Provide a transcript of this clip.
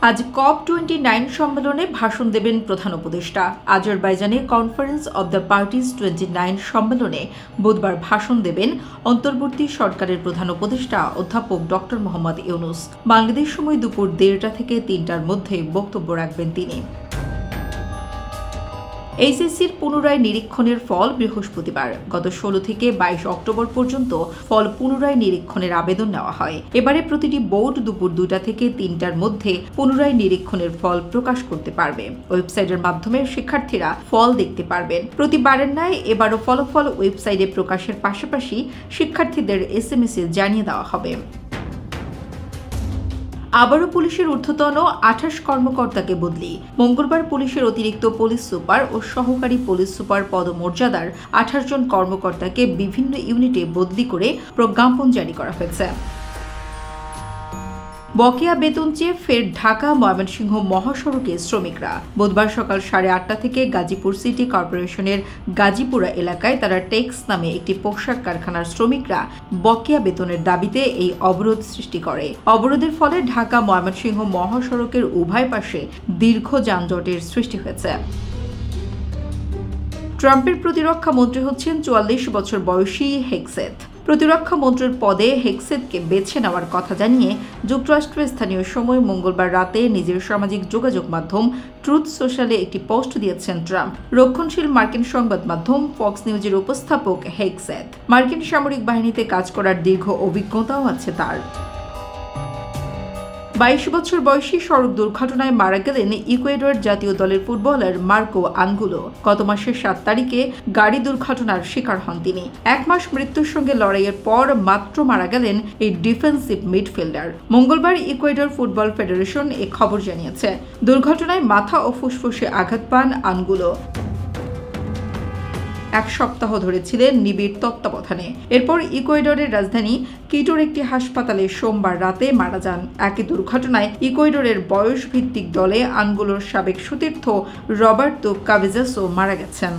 আজ COP29 সম্মেলনে ভাষণ দেবেন প্রধান উপদেষ্টা। আজারবাইজানে কনফারেন্স অব দ্য পার্টিজ 29 সম্মেলনে বুধবার ভাষণ দেবেন অন্তর্বর্তী সরকারের প্রধান উপদেষ্টা অধ্যাপক ডক্টর মোহাম্মদ ইউনুস। বাংলাদেশ সময় দুপুর 1:30 থেকে 3টার মধ্যে বক্তব্য রাখবেন তিনি। এইচএসসির পুনরায় নিরীক্ষণের ফল বৃহস্পতিবার। গত 16 থেকে 22 অক্টোবর পর্যন্ত ফল পুনরায় নিরীক্ষণের আবেদন নেওয়া হয়। এবারে প্রতিটি বোর্ড দুপুর 2টা থেকে 3টার মধ্যে পুনরায় নিরীক্ষণের ফল প্রকাশ করতে পারবে। ওয়েবসাইটের মাধ্যমে শিক্ষার্থীরা ফল দেখতে পারবেন। প্রতিবারের ন্যায় এবারও ফলাফল ওয়েবসাইটে প্রকাশের পাশাপাশি শিক্ষার্থীদের SMS-এ জানিয়ে দেওয়া হবে। আবারও পুলিশের ঊর্ধ্বতন 28 কর্মকর্তাকে বদলি। মঙ্গলবার পুলিশের অতিরিক্ত পুলিশ সুপার ও সহকারী পুলিশ সুপার পদমর্যাদার 28 জন কর্মকর্তাকে বিভিন্ন ইউনিটে বদলি করে প্রজ্ঞাপন জারি করা হয়েছে। বকেয়া বেতন চেয়ে ফের ঢাকা ময়মনসিংহ মহাসড়কে শ্রমিকরা। বুধবার সকাল 8:30 থেকে গাজীপুর সিটি কর্পোরেশনের গাজীপুরা এলাকায় তারা টেক্স নামে একটি পোশাক কারখানার শ্রমিকরা বকেয়া বেতনের দাবিতে এই অবরোধ সৃষ্টি করে। অবরোধের ফলে ঢাকা ময়মনসিংহ মহাসড়কের উভয় পাশে দীর্ঘ যানজটের সৃষ্টি হয়েছে। ট্রাম্পের প্রতিরক্ষা মন্ত্রী হচ্ছেন 44 বছর বয়সী হেগসেথ। প্রতিরক্ষা মন্ত্রীর পদে হেগসেথকে বেছে নেওয়ার কথা জানিয়ে যুক্তরাষ্ট্রের স্থানীয় সময় মঙ্গলবার রাতে নিজের সামাজিক যোগাযোগ মাধ্যম ট্রুথ সোশ্যালে একটি পোস্ট দিয়েছেন ট্রাম্প। রক্ষণশীল মার্কিন সংবাদ মাধ্যম ফক্স নিউজের উপস্থাপক হেগসেথ মার্কিন সামরিক বাহিনীতে কাজ করার দীর্ঘ অভিজ্ঞতাও আছে তার। 22 বছর বয়সী সড়ক দুর্ঘটনায় মারা গেলেন ইকুয়েডর জাতীয় দলের ফুটবলার মার্কো আনগুলো। গত মাসের 7 তারিখে গাড়ি দুর্ঘটনার শিকার হন তিনি। 1 মাস মৃত্যুর সঙ্গে লড়াইয়ের পর মাত্র মারা গেলেন এই ডিফেন্সিভ মিডফিল্ডার। মঙ্গলবার ইকুয়েডর ফুটবল ফেডারেশন এ খবর জানিয়েছে। দুর্ঘটনায় মাথা ও ফুসফুসে আঘাত পান আনগুলো। 1 সপ্তাহ ধরে ছিলেন নিবিড় তত্ত্বাবধানে। এরপর ইকুয়েডরের রাজধানী কিটোর একটি হাসপাতালে সোমবার রাতে মারা যান। একই দুর্ঘটনায় ইকুয়েডরের বয়স ভিত্তিক দলে আনগুলোর সাবেক সতীর্থ রবার্তো কাবেজাসও মারা গেছেন।